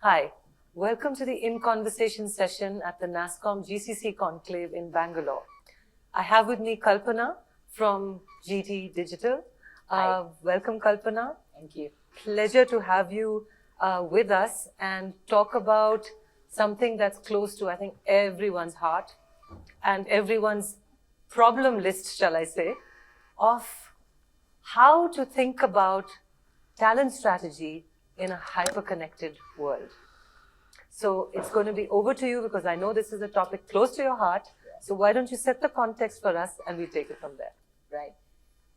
Hi, welcome to the In Conversation session at the nasscom GCC conclave in Bangalore. I have with me Kalpana from GT Digital. Welcome, Kalpana. Thank you. Pleasure to have you with us and talk about something that's close to, I think, everyone's heart and everyone's problem list, shall I say, of how to think about talent strategy in a hyper-connected world. So it's going to be over to you because I know this is a topic close to your heart. So why don't you set the context for us and we take it from there. Right.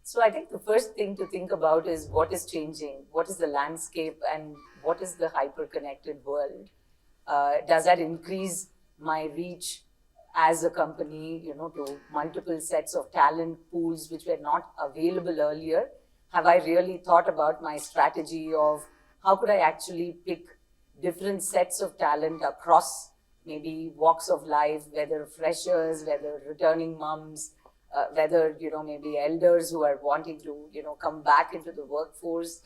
So I think the first thing to think about is what is changing, what is the landscape, and what is the hyper-connected world. Does that increase my reach as a company, to multiple sets of talent pools which were not available earlier? Have I really thought about my strategy of how could I actually pick different sets of talent across maybe walks of life, whether freshers, whether returning mums, whether, maybe elders who are wanting to, come back into the workforce,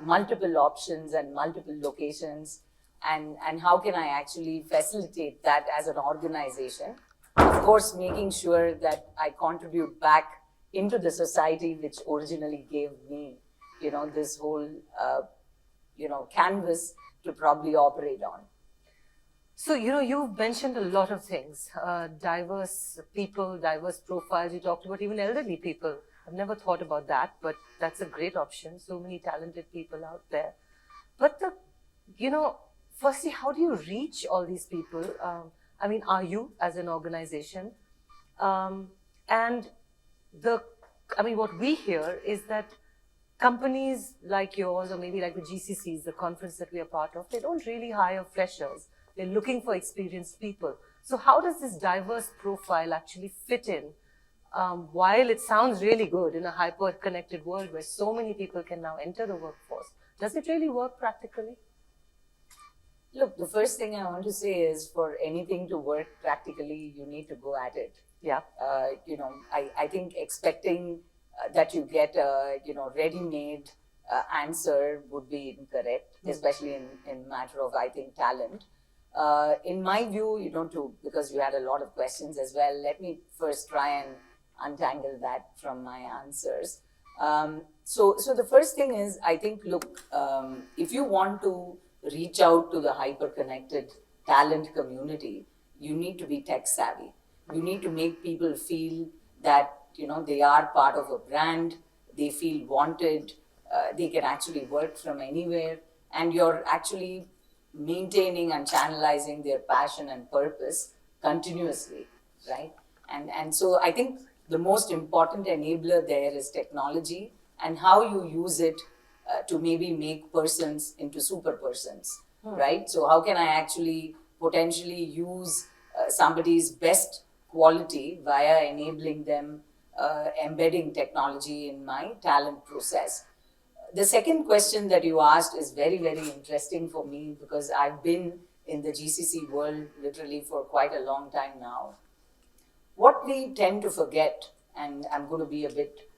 multiple options and multiple locations, and how can I actually facilitate that as an organization? Of course, making sure that I contribute back into the society which originally gave me, this whole, canvas to probably operate on. So, you've mentioned a lot of things, diverse people, diverse profiles. You talked about even elderly people. I've never thought about that, but that's a great option. So many talented people out there. But firstly, how do you reach all these people? Are you as an organization? What we hear is that companies like yours, or maybe like the GCCs, the conference that we are part of, they don't really hire freshers. They're looking for experienced people. So how does this diverse profile actually fit in? While it sounds really good in a hyper-connected world where so many people can now enter the workforce, does it really work practically? Look, the first thing I want to say is for anything to work practically, you need to go at it. Yeah. I think expecting that you get a, ready-made answer would be incorrect, especially in matter of, I think, talent. In my view, because you had a lot of questions as well, let me first try and untangle that from my answers. So the first thing is, I think, look, if you want to reach out to the hyper-connected talent community, you need to be tech savvy. You need to make people feel that, they are part of a brand, they feel wanted, they can actually work from anywhere, and you're actually maintaining and channelizing their passion and purpose continuously, right? And so I think the most important enabler there is technology and how you use it to maybe make persons into super persons, right? So how can I actually potentially use somebody's best quality via enabling them, embedding technology in my talent process? The second question that you asked is very, very interesting for me because I've been in the GCC world literally for quite a long time now. What we tend to forget, and I'm going to be a bit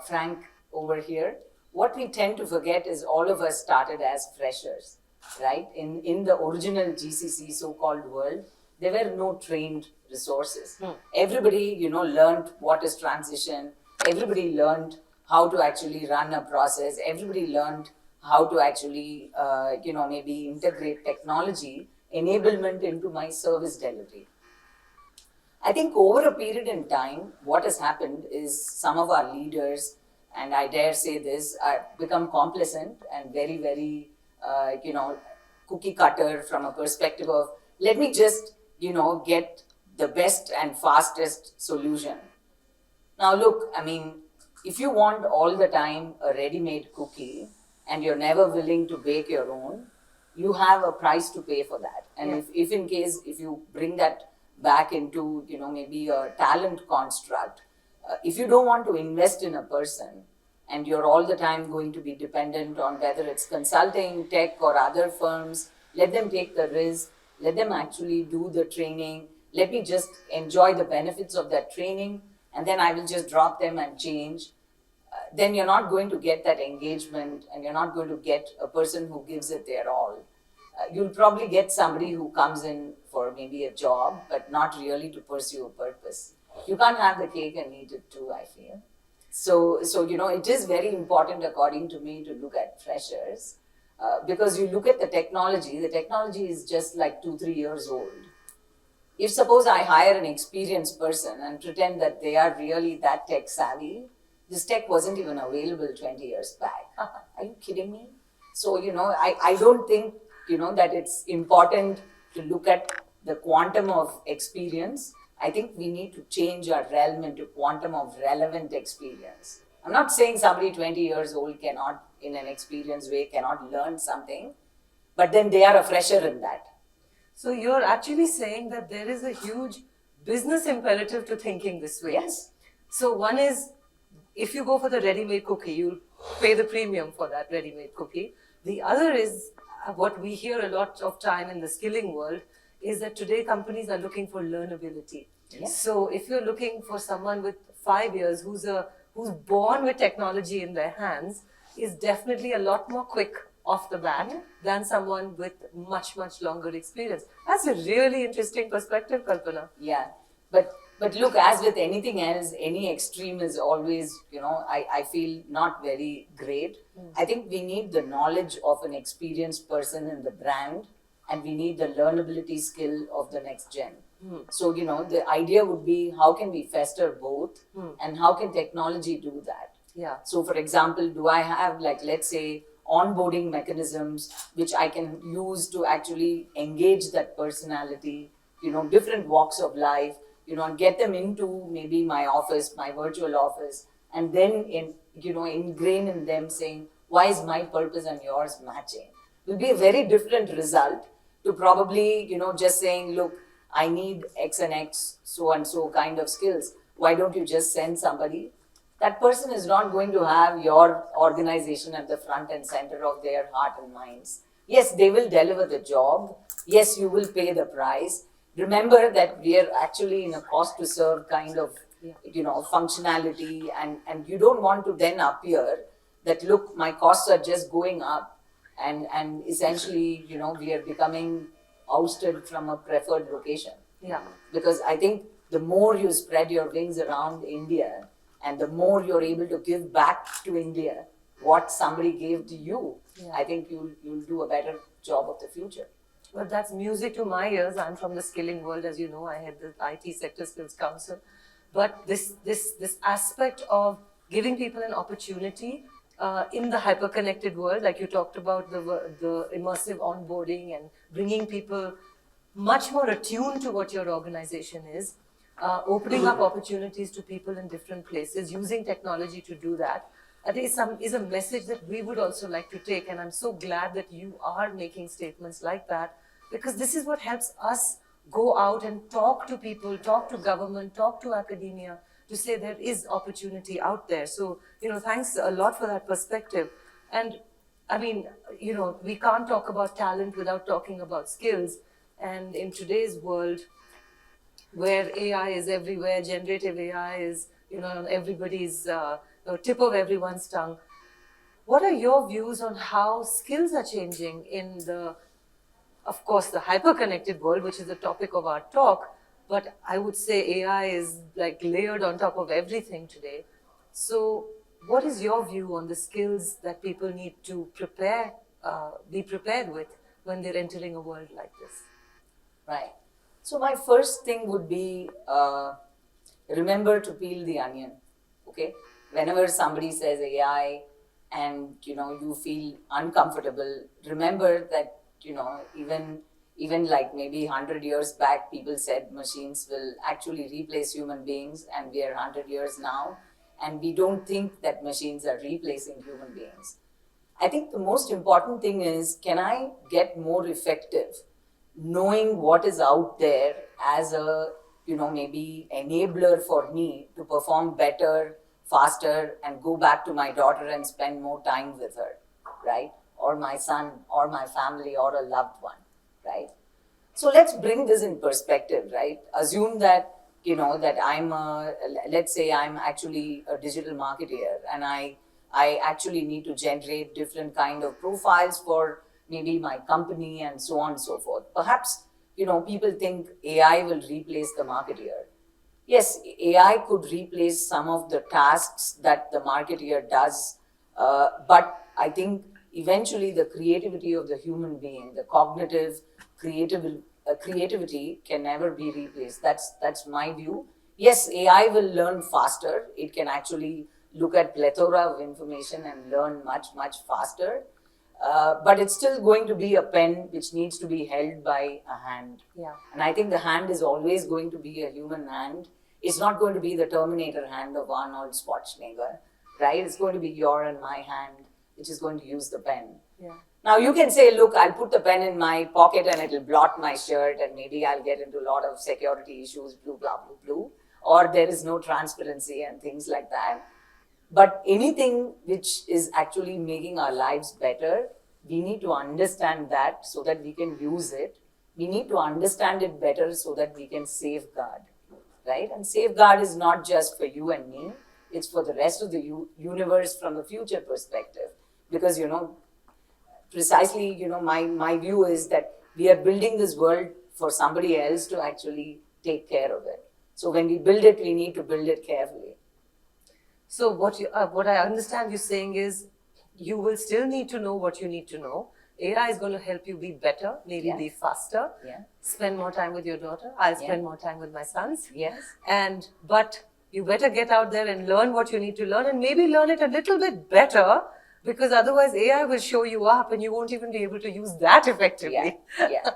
frank over here, what we tend to forget is all of us started as freshers, right? In the original GCC so-called world, there were no trained resources. Everybody, learned what is transition. Everybody learned how to actually run a process. Everybody learned how to actually, maybe integrate technology enablement into my service delivery. I think over a period in time, what has happened is some of our leaders, and I dare say this, become complacent and very, very, cookie cutter from a perspective of, let me just, get the best and fastest solution. Now, look, if you want all the time a ready-made cookie and you're never willing to bake your own, you have a price to pay for that. And if in case, if you bring that back into, maybe a talent construct, if you don't want to invest in a person and you're all the time going to be dependent on whether it's consulting, tech or other firms, let them take the risk, let them actually do the training, let me just enjoy the benefits of that training and then I will just drop them and change. Then you're not going to get that engagement and you're not going to get a person who gives it their all. you'll probably get somebody who comes in for maybe a job, but not really to pursue a purpose. You can't have the cake and eat it too, I feel. So it is very important, according to me, to look at freshers because you look at the technology is just like 2-3 years old. If suppose I hire an experienced person and pretend that they are really that tech savvy, this tech wasn't even available 20 years back. Are you kidding me? So, I don't think, that it's important to look at the quantum of experience. I think we need to change our realm into quantum of relevant experience. I'm not saying somebody 20 years old cannot, in an experienced way, cannot learn something, but then they are a fresher in that. So you're actually saying that there is a huge business imperative to thinking this way. Yes. So one is, if you go for the ready-made cookie, you'll pay the premium for that ready-made cookie. The other is, what we hear a lot of time in the skilling world, is that today companies are looking for learnability. Yes. So if you're looking for someone with 5 years who's born with technology in their hands, is definitely a lot more quick off the bat than someone with much, much longer experience. That's a really interesting perspective, Kalpana. Yeah, but look, as with anything else, any extreme is always, I feel not very great. I think we need the knowledge of an experienced person in the brand, and we need the learnability skill of the next gen. So, the idea would be, how can we fester both and how can technology do that? Yeah. So, for example, do I have, like, let's say, onboarding mechanisms which I can use to actually engage that personality, different walks of life, and get them into maybe my office, my virtual office, and then ingrain in them saying, why is my purpose and yours matching? Will be a very different result to probably, just saying, look, I need X and X, so and so kind of skills. Why don't you just send somebody? That person is not going to have your organization at the front and center of their heart and minds. Yes, they will deliver the job. Yes, you will pay the price. Remember that we are actually in a cost to serve kind of, functionality, and you don't want to then appear that, look, my costs are just going up, and essentially, we are becoming ousted from a preferred location. Yeah. Because I think the more you spread your wings around India, and the more you're able to give back to India what somebody gave to you, I think you'll do a better job of the future. Well, that's music to my ears. I'm from the skilling world, as you know. I head the ITes Sector Skills Council. But this aspect of giving people an opportunity in the hyper-connected world, like you talked about, the immersive onboarding and bringing people much more attuned to what your organization is, opening up opportunities to people in different places, using technology to do that. I think is a message that we would also like to take, and I'm so glad that you are making statements like that, because this is what helps us go out and talk to people, talk to government, talk to academia, to say there is opportunity out there. So, thanks a lot for that perspective. And I mean, we can't talk about talent without talking about skills. And in today's world, where AI is everywhere, generative AI is, on everybody's tip of everyone's tongue. What are your views on how skills are changing in of course, the hyper-connected world, which is the topic of our talk, but I would say AI is like layered on top of everything today. So what is your view on the skills that people need to be prepared with when they're entering a world like this? Right. So my first thing would be, remember to peel the onion, okay? Whenever somebody says AI and, you feel uncomfortable, remember that, even like maybe 100 years back, people said machines will actually replace human beings, and we are 100 years now, and we don't think that machines are replacing human beings. I think the most important thing is, can I get more effective knowing what is out there as a, maybe enabler for me to perform better, faster, and go back to my daughter and spend more time with her, right? Or my son, or my family, or a loved one, right? So let's bring this in perspective, right? Assume that, that let's say I'm actually a digital marketer, and I actually need to generate different kind of profiles for maybe my company, and so on and so forth. Perhaps, people think AI will replace the marketeer. Yes, AI could replace some of the tasks that the marketeer does, but I think eventually the creativity of the human being, the cognitive creativity can never be replaced. That's my view. Yes, AI will learn faster. It can actually look at plethora of information and learn much, much faster. But it's still going to be a pen which needs to be held by a hand. Yeah. And I think the hand is always going to be a human hand. It's not going to be the Terminator hand of Arnold Schwarzenegger, right? It's going to be your and my hand, which is going to use the pen. Yeah. Now you can say, look, I'll put the pen in my pocket and it'll blot my shirt and maybe I'll get into a lot of security issues, blue, blah, blue, blue. Or there is no transparency and things like that. But anything which is actually making our lives better, we need to understand that so that we can use it. We need to understand it better so that we can safeguard, right? And safeguard is not just for you and me. It's for the rest of the universe from the future perspective. Because, precisely, my view is that we are building this world for somebody else to actually take care of it. So when we build it, we need to build it carefully. So what I understand you saying is you will still need to know what you need to know. AI is going to help you be better, maybe be faster, spend more time with your daughter. I'll spend more time with my sons. Yes. But you better get out there and learn what you need to learn and maybe learn it a little bit better, because otherwise AI will show you up and you won't even be able to use that effectively. Yeah.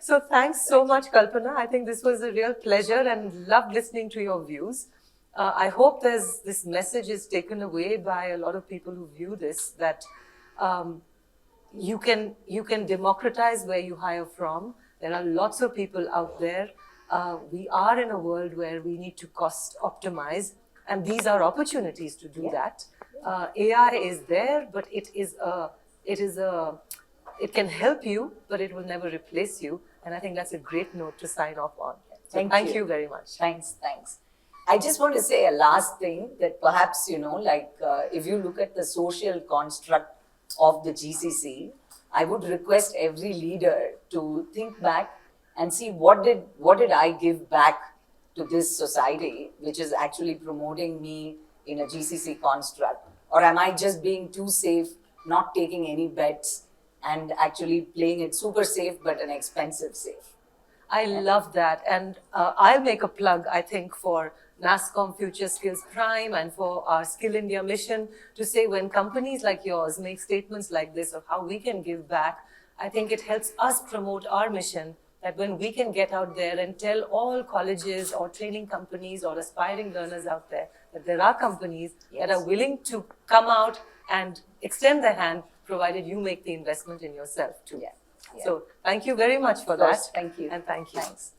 So thanks so much, Kalpana. I think this was a real pleasure and loved listening to your views. I hope this message is taken away by a lot of people who view this, that you can democratize where you hire from. There are lots of people out there. We are in a world where we need to cost optimize, and these are opportunities to do that. AI is there, but it can help you, but it will never replace you. And I think that's a great note to sign off on. So thank you very much. Thanks. I just want to say a last thing, that perhaps, if you look at the social construct of the GCC, I would request every leader to think back and see what did I give back to this society, which is actually promoting me in a GCC construct? Or am I just being too safe, not taking any bets, and actually playing it super safe, but an expensive safe? I love that. And I'll make a plug, I think, for nasscom Future Skills Prime and for our Skill India mission to say, when companies like yours make statements like this of how we can give back, I think it helps us promote our mission, that when we can get out there and tell all colleges or training companies or aspiring learners out there that there are companies that are willing to come out and extend their hand, provided you make the investment in yourself too. So thank you very much for that. Thank you. And thank you. Thanks.